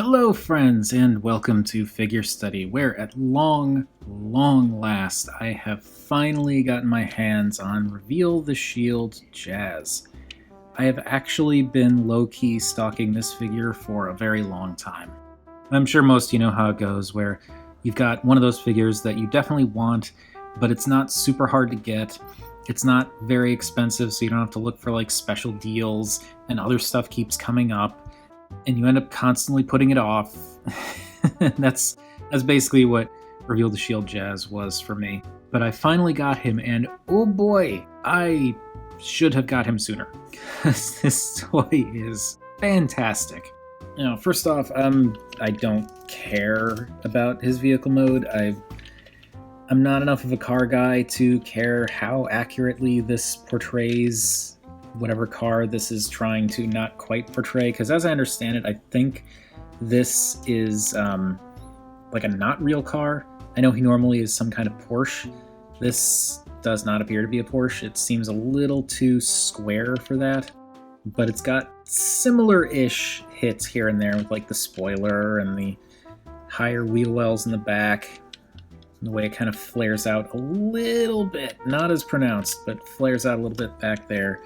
Hello, friends, and welcome to Figure Study, where at long last I have finally gotten my hands on Reveal the Shield Jazz. I have actually been low-key stalking this figure for a very long time. I'm sure most of you know how it goes, where you've got one of those figures that you definitely want, but it's not super hard to get. It's not very expensive, so you don't have to look for like special deals, and other stuff keeps coming up and you end up constantly putting it off. that's basically what Reveal the Shield Jazz was for me. But I finally got him, and oh boy, I should have got him sooner. This toy is fantastic. Now, first off, I don't care about his vehicle mode. I'm not enough of a car guy to care how accurately this portrays whatever car this is trying to not quite portray, because as I understand it, I think this is like a not real car. I know he normally is some kind of Porsche. This does not appear to be a Porsche. It seems a little too square for that, but it's got similar-ish hits here and there with like the spoiler and the higher wheel wells in the back. The way it kind of flares out a little bit, not as pronounced, but flares out a little bit back there.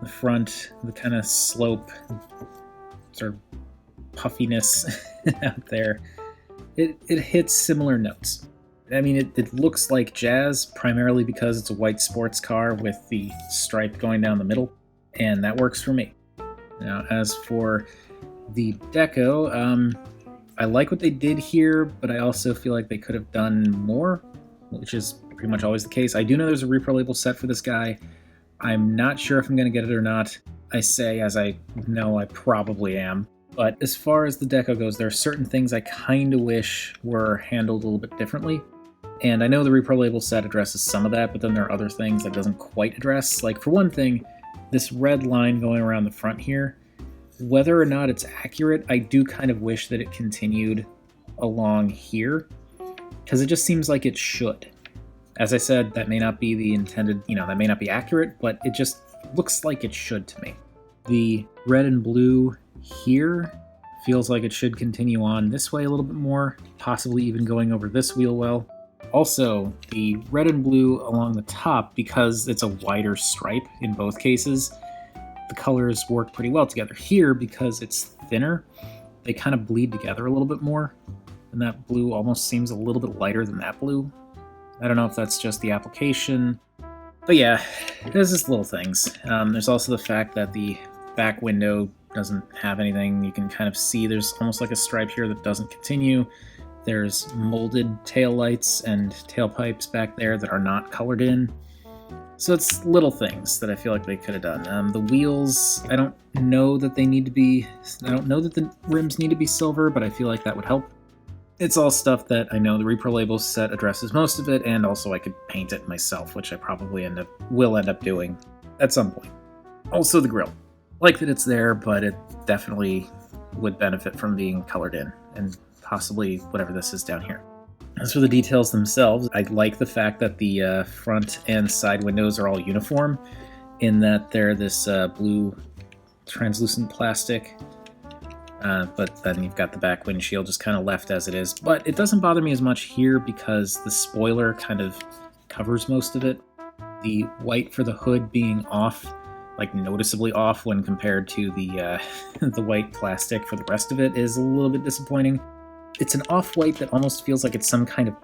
The front, the kind of slope, sort of puffiness out there, it hits similar notes. I mean, it looks like Jazz primarily because it's a white sports car with the stripe going down the middle, and that works for me. Now, as for the deco, I like what they did here, but I also feel like they could have done more, which is pretty much always the case. I do know there's a repro label set for this guy. I'm not sure if I'm going to get it or not. I say as I know I probably am. But as far as the deco goes, there are certain things I kind of wish were handled a little bit differently. And I know the repro label set addresses some of that, but then there are other things that it doesn't quite address. Like, for one thing, this red line going around the front here, whether or not it's accurate, I do kind of wish that it continued along here, because it just seems like it should. As I said, that may not be the intended, that may not be accurate, but it just looks like it should to me. The red and blue here feels like it should continue on this way a little bit more, possibly even going over this wheel well. Also, the red and blue along the top, because it's a wider stripe in both cases, the colors work pretty well together. Here, because it's thinner, they kind of bleed together a little bit more, and that blue almost seems a little bit lighter than that blue. I don't know if that's just the application, but yeah, there's just little things. There's also the fact that the back window doesn't have anything. You can kind of see there's almost like a stripe here that doesn't continue. There's molded taillights and tailpipes back there that are not colored in. So it's little things that I feel like they could have done. The wheels, I don't know that the rims need to be silver, but I feel like that would help. It's all stuff that I know the repro label set addresses most of it, and also I could paint it myself, which I probably will end up doing at some point. Also the grille. Like that it's there, but it definitely would benefit from being colored in, and possibly whatever this is down here. As for the details themselves, I like the fact that the front and side windows are all uniform, in that they're this blue translucent plastic. But then you've got the back windshield just kind of left as it is. But it doesn't bother me as much here because the spoiler kind of covers most of it. The white for the hood being off, like noticeably off when compared to the the white plastic for the rest of it, is a little bit disappointing. It's an off-white that almost feels like it's some kind of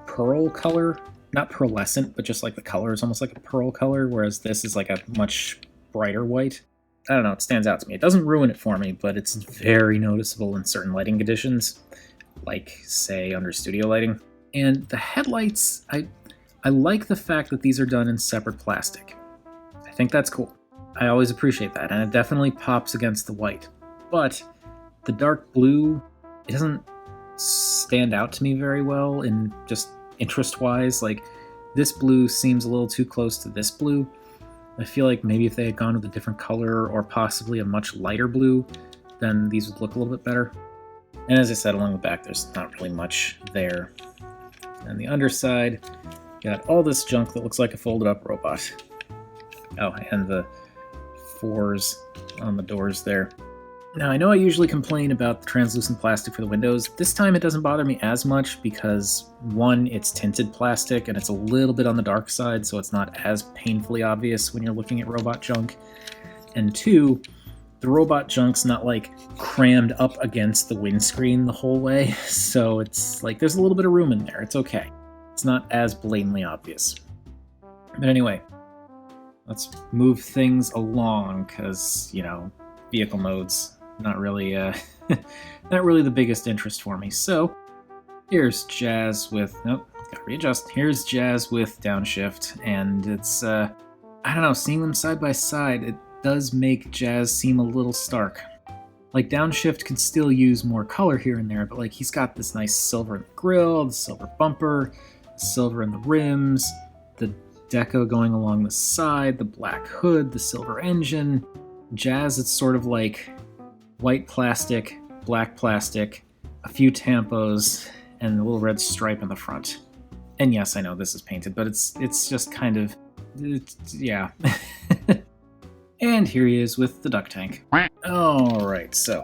pearl color. Not pearlescent, but just like the color is almost like a pearl color, whereas this is like a much brighter white. I don't know, it stands out to me. It doesn't ruin it for me, but it's very noticeable in certain lighting conditions, like, say, under studio lighting. And the headlights, I like the fact that these are done in separate plastic. I think that's cool. I always appreciate that, and it definitely pops against the white. But the dark blue, it doesn't stand out to me very well in just interest-wise. Like, this blue seems a little too close to this blue. I feel like maybe if they had gone with a different color or possibly a much lighter blue, then these would look a little bit better. And as I said, along the back, there's not really much there. And the underside, got all this junk that looks like a folded up robot. Oh, and the 4s on the doors there. Now, I know I usually complain about the translucent plastic for the windows. This time it doesn't bother me as much because, one, it's tinted plastic and it's a little bit on the dark side, so it's not as painfully obvious when you're looking at robot junk. And two, the robot junk's not like crammed up against the windscreen the whole way, so it's like there's a little bit of room in there. It's okay. It's not as blatantly obvious. But anyway, let's move things along because, vehicle modes not really not really the biggest interest for me. So here's Jazz with gotta readjust. Here's Jazz with downshift, and it's I don't know, seeing them side by side, it does make Jazz seem a little stark. Like, downshift could still use more color here and there, but like he's got this nice silver in the grille, the silver bumper, silver in the rims, the deco going along the side, the black hood, the silver engine. Jazz, it's sort of like white plastic, black plastic, a few tampos, and a little red stripe in the front. And yes, I know this is painted, but it's just kind of, yeah. And here he is with the duck tank. Alright, so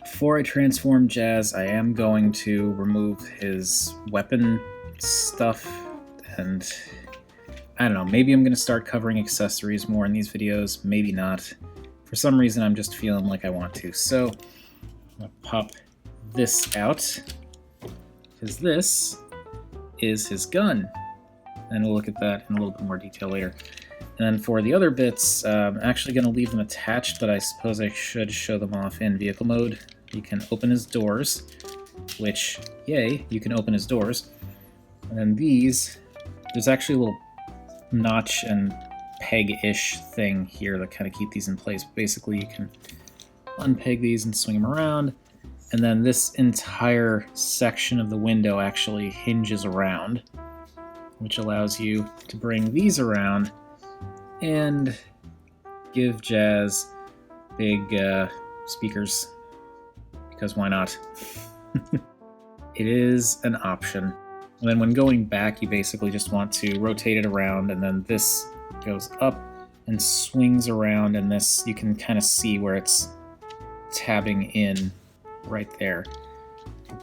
before I transform Jazz, I am going to remove his weapon stuff, and I don't know, maybe I'm going to start covering accessories more in these videos, maybe not. For some reason, I'm just feeling like I want to. So I'm going to pop this out, because this is his gun. And we'll look at that in a little bit more detail later. And then for the other bits, I'm actually going to leave them attached, but I suppose I should show them off in vehicle mode. You can open his doors, which, yay, you can open his doors. And then these, there's actually a little notch and peg-ish thing here that kind of keep these in place. Basically, you can unpeg these and swing them around, and then this entire section of the window actually hinges around, which allows you to bring these around and give Jazz big speakers, because why not? It is an option. And then when going back, you basically just want to rotate it around, and then this goes up and swings around, and this, you can kind of see where it's tabbing in right there.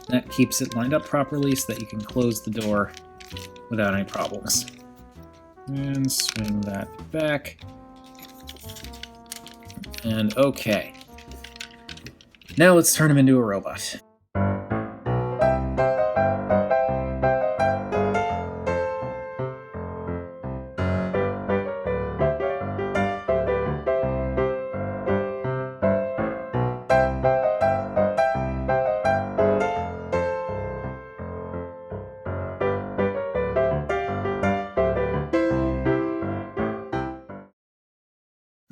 That keeps it lined up properly so that you can close the door without any problems. And swing that back. And okay. Now let's turn him into a robot.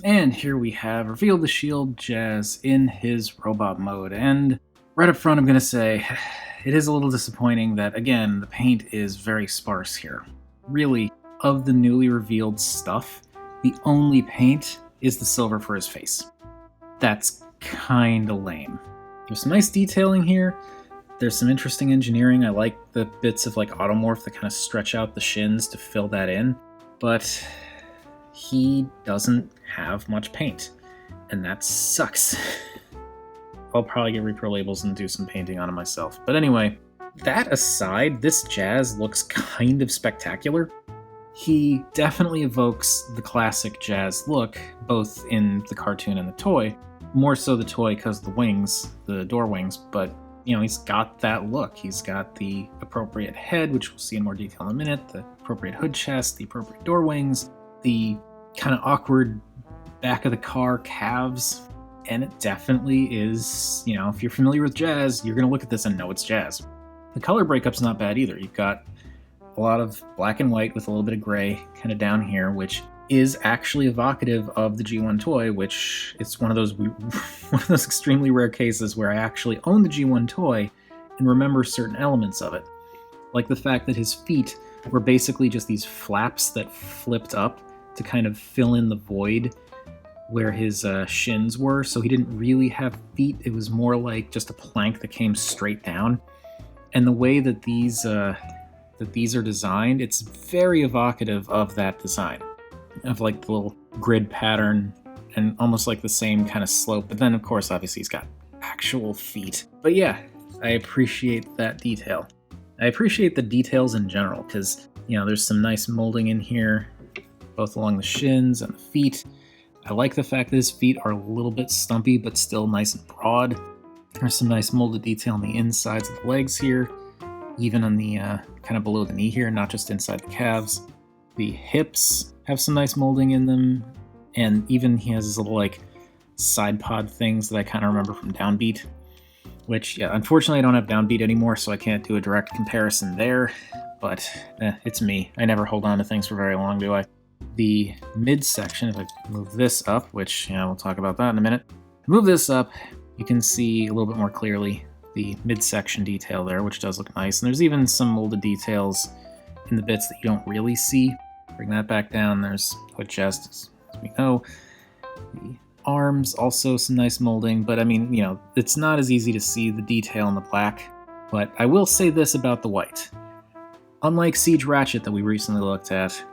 And here we have revealed the shield Jazz in his robot mode. And right up front, I'm going to say it is a little disappointing that, again, the paint is very sparse here. Really, of the newly revealed stuff, the only paint is the silver for his face. That's kinda lame. There's some nice detailing here. There's some interesting engineering. I like the bits of like automorph that kind of stretch out the shins to fill that in. But he doesn't have much paint, and that sucks. I'll probably get repro labels and do some painting on it myself. But anyway, that aside, this Jazz looks kind of spectacular. He definitely evokes the classic Jazz look, both in the cartoon and the toy. More so the toy because of the wings, the door wings, but he's got that look. He's got the appropriate head, which we'll see in more detail in a minute, the appropriate hood chest, the appropriate door wings, the kind of awkward back of the car calves, and it definitely is, if you're familiar with Jazz, you're going to look at this and know it's Jazz. The color breakup's not bad either. You've got a lot of black and white with a little bit of gray kind of down here, which is actually evocative of the G1 toy, which it's one of those extremely rare cases where I actually own the G1 toy and remember certain elements of it. Like the fact that his feet were basically just these flaps that flipped up to kind of fill in the void where his shins were, so he didn't really have feet. It was more like just a plank that came straight down. And the way that these are designed, it's very evocative of that design, of like the little grid pattern and almost like the same kind of slope. But then, of course, obviously he's got actual feet. But yeah, I appreciate that detail. I appreciate the details in general because, there's some nice molding in here, both along the shins and the feet. I like the fact that his feet are a little bit stumpy, but still nice and broad. There's some nice molded detail on the insides of the legs here, even on the kind of below the knee here, not just inside the calves. The hips have some nice molding in them, and even he has his little side pod things that I kind of remember from Downbeat, which, unfortunately I don't have Downbeat anymore, so I can't do a direct comparison there, but it's me. I never hold on to things for very long, do I? The midsection, if I move this up, which, we'll talk about that in a minute. Move this up, you can see a little bit more clearly the midsection detail there, which does look nice. And there's even some molded details in the bits that you don't really see. Bring that back down. There's foot chest, as we know. The arms, also some nice molding, but I mean, it's not as easy to see the detail in the black. But I will say this about the white. Unlike Siege Ratchet that we recently looked at,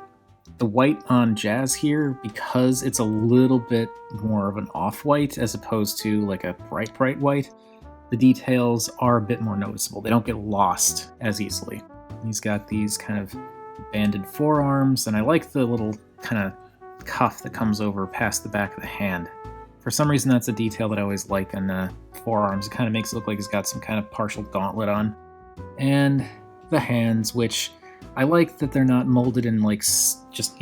the white on Jazz here, because it's a little bit more of an off-white as opposed to like a bright white, the details are a bit more noticeable. They don't get lost as easily. He's got these kind of banded forearms, and I like the little kind of cuff that comes over past the back of the hand. For some reason, that's a detail that I always like on forearms. It kind of makes it look like he's got some kind of partial gauntlet on. And the hands, which I like that they're not molded in just,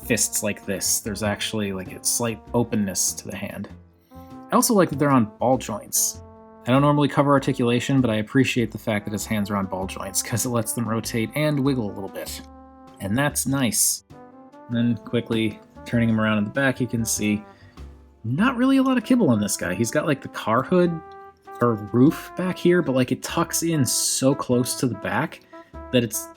fists like this. There's actually like a slight openness to the hand. I also like that they're on ball joints. I don't normally cover articulation, but I appreciate the fact that his hands are on ball joints because it lets them rotate and wiggle a little bit. And that's nice. And then quickly turning him around in the back, you can see not really a lot of kibble on this guy. He's got like the car hood or roof back here, but like it tucks in so close to the back that it's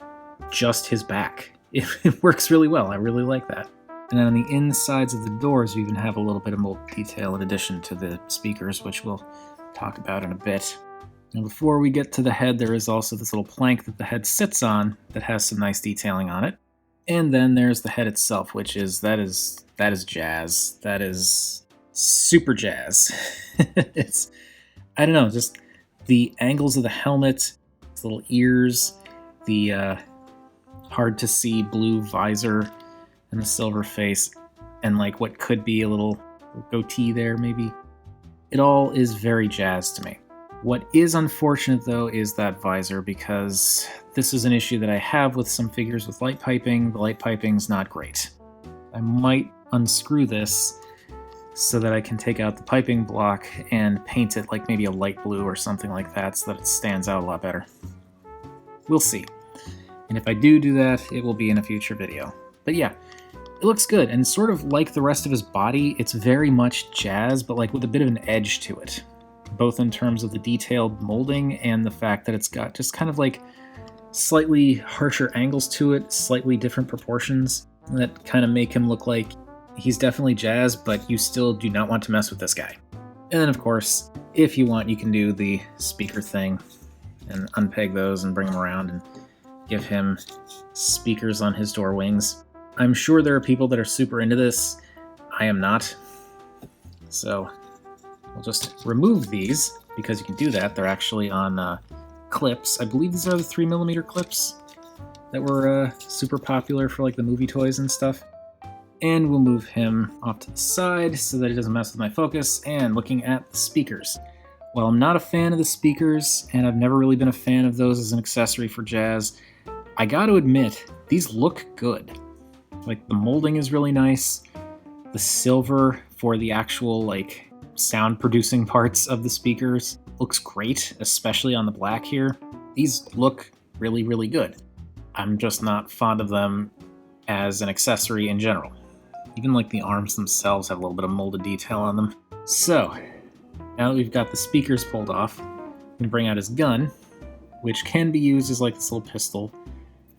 just his back. It works really well. I really like that. And then on the insides of the doors, we even have a little bit of mold detail in addition to the speakers, which we'll talk about in a bit. Now, before we get to the head, there is also this little plank that the head sits on that has some nice detailing on it. And then there's the head itself, which is that is Jazz. That is super Jazz. It's, I don't know, just the angles of the helmet, its little ears, the hard to see blue visor, and the silver face, and like what could be a little goatee there maybe. It all is very Jazz to me. What is unfortunate though is that visor, because this is an issue that I have with some figures with light piping. The light piping's not great. I might unscrew this so that I can take out the piping block and paint it like maybe a light blue or something like that so that it stands out a lot better. We'll see. And if I do that, it will be in a future video. But yeah, it looks good, and sort of like the rest of his body, it's very much Jazz, but like with a bit of an edge to it. Both in terms of the detailed molding and the fact that it's got just kind of like slightly harsher angles to it, slightly different proportions that kind of make him look like he's definitely Jazz, but you still do not want to mess with this guy. And then of course, if you want, you can do the speaker thing and unpeg those and bring them around and give him speakers on his door wings. I'm sure there are people that are super into this. I am not. So we'll just remove these because you can do that. They're actually on clips. I believe these are the 3mm clips that were super popular for like the movie toys and stuff. And we'll move him off to the side so that he doesn't mess with my focus. And looking at the speakers. While I'm not a fan of the speakers, and I've never really been a fan of those as an accessory for Jazz, I gotta admit, these look good. Like, the molding is really nice. The silver for the actual, like, sound-producing parts of the speakers looks great, especially on the black here. These look really, really good. I'm just not fond of them as an accessory in general. Even, like, the arms themselves have a little bit of molded detail on them. So, now that we've got the speakers pulled off, we can bring out his gun, which can be used as, like, this little pistol,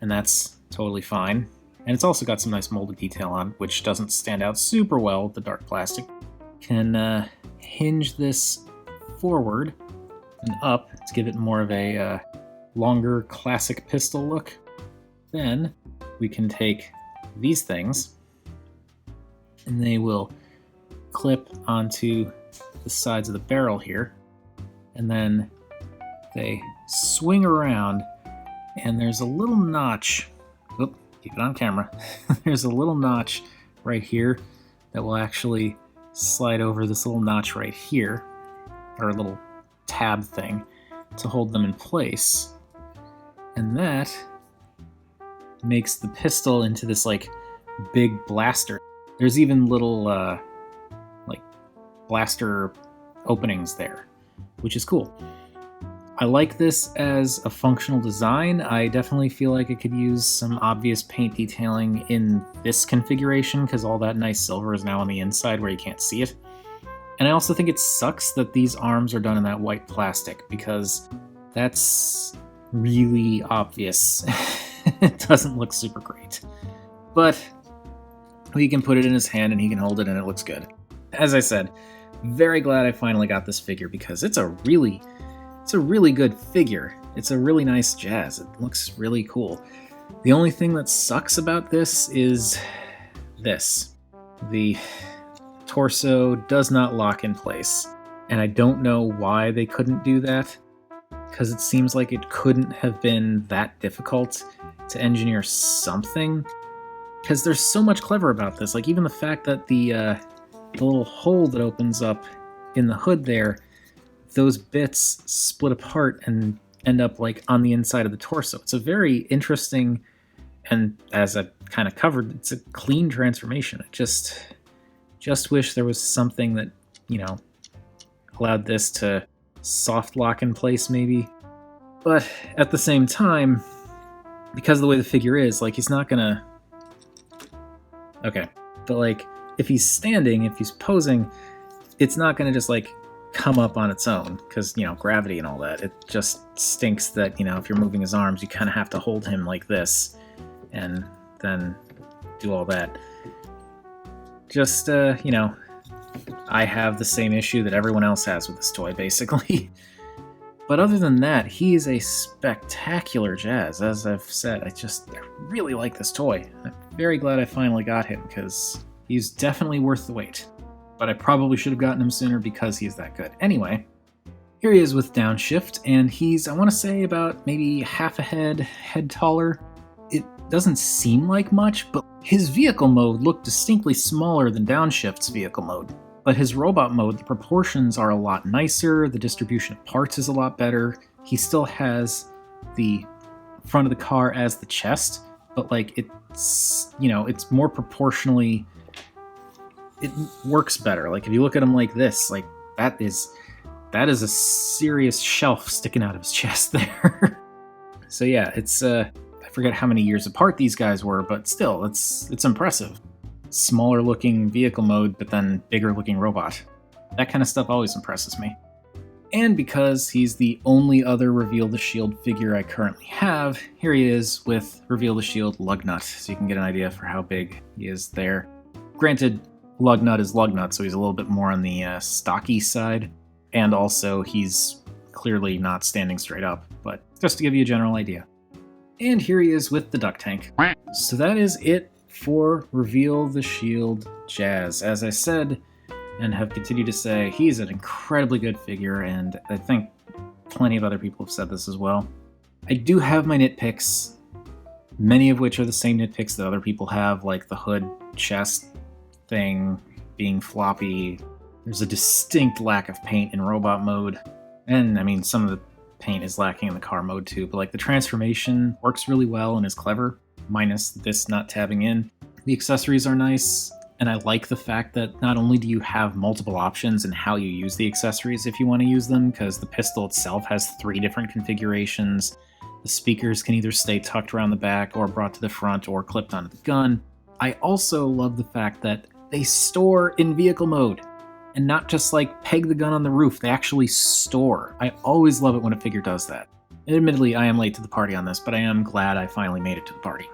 and that's totally fine. And it's also got some nice molded detail on, which doesn't stand out super well with the dark plastic. Can hinge this forward and up to give it more of a longer classic pistol look. Then we can take these things, and they will clip onto the sides of the barrel here, and then they swing around, and there's a little notch. Oop, keep it on camera. There's a little notch right here that will actually slide over this little notch right here, or a little tab thing to hold them in place. And that makes the pistol into this like big blaster. There's even little like blaster openings there, which is cool. I like this as a functional design. I definitely feel like it could use some obvious paint detailing in this configuration because all that nice silver is now on the inside where you can't see it. And I also think it sucks that these arms are done in that white plastic because that's really obvious. It doesn't look super great. But he can put it in his hand and he can hold it and it looks good. As I said, very glad I finally got this figure because it's a really good figure. It's a really nice Jazz. It looks really cool. The only thing that sucks about this is this. The torso does not lock in place. And I don't know why they couldn't do that, because it seems like it couldn't have been that difficult to engineer something. Because there's so much clever about this. Like even the fact that the little hole that opens up in the hood there, those bits split apart and end up like on the inside of the torso. It's a very interesting, and as I kind of covered, it's a clean transformation. I just wish there was something that, you know, allowed this to soft lock in place maybe. But at the same time, because of the way the figure is, like he's not gonna... Okay, but like if he's standing, if he's posing, it's not gonna just like come up on its own because, you know, gravity and all that. It just stinks that, you know, if you're moving his arms, you kind of have to hold him like this and then do all that. Just, you know, I have the same issue that everyone else has with this toy, basically. But other than that, he is a spectacular Jazz. As I've said, I really like this toy. I'm very glad I finally got him because he's definitely worth the wait. But I probably should have gotten him sooner because he's that good. Anyway, here he is with downshift, and he's, I want to say, about maybe half a head taller. It doesn't seem like much, but his vehicle mode looked distinctly smaller than downshift's vehicle mode. But his robot mode, the proportions are a lot nicer, the distribution of parts is a lot better. He still has the front of the car as the chest, but like it's, you know, it's more proportionally, it works better. Like if you look at him like this, like that is a serious shelf sticking out of his chest there. So yeah, it's I forget how many years apart these guys were, but still, it's impressive. Smaller looking vehicle mode, but then bigger looking robot. That kind of stuff always impresses me. And because he's the only other Reveal the Shield figure I currently have, here he is with Reveal the Shield Lugnut, so you can get an idea for how big he is there. Granted, Lugnut is Lugnut, so he's a little bit more on the stocky side, and also he's clearly not standing straight up, but just to give you a general idea. And here he is with the duck tank. So that is it for Reveal the Shield Jazz. As I said, and have continued to say, he's an incredibly good figure, and I think plenty of other people have said this as well. I do have my nitpicks, many of which are the same nitpicks that other people have, like the hood chest thing being floppy. There's a distinct lack of paint in robot mode, and I mean some of the paint is lacking in the car mode too, but like the transformation works really well and is clever, minus this not tabbing in. The accessories are nice, and I like the fact that not only do you have multiple options in how you use the accessories if you want to use them, because the pistol itself has 3 different configurations. The speakers can either stay tucked around the back or brought to the front or clipped onto the gun. I also love the fact that they store in vehicle mode, and not just like peg the gun on the roof, they actually store. I always love it when a figure does that. And admittedly, I am late to the party on this, but I am glad I finally made it to the party.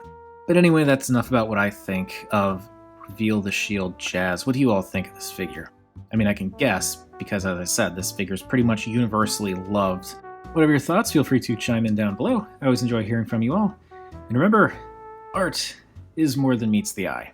But anyway, that's enough about what I think of Reveal the Shield Jazz. What do you all think of this figure? I mean, I can guess, because as I said, this figure is pretty much universally loved. Whatever your thoughts, feel free to chime in down below. I always enjoy hearing from you all. And remember, art is more than meets the eye.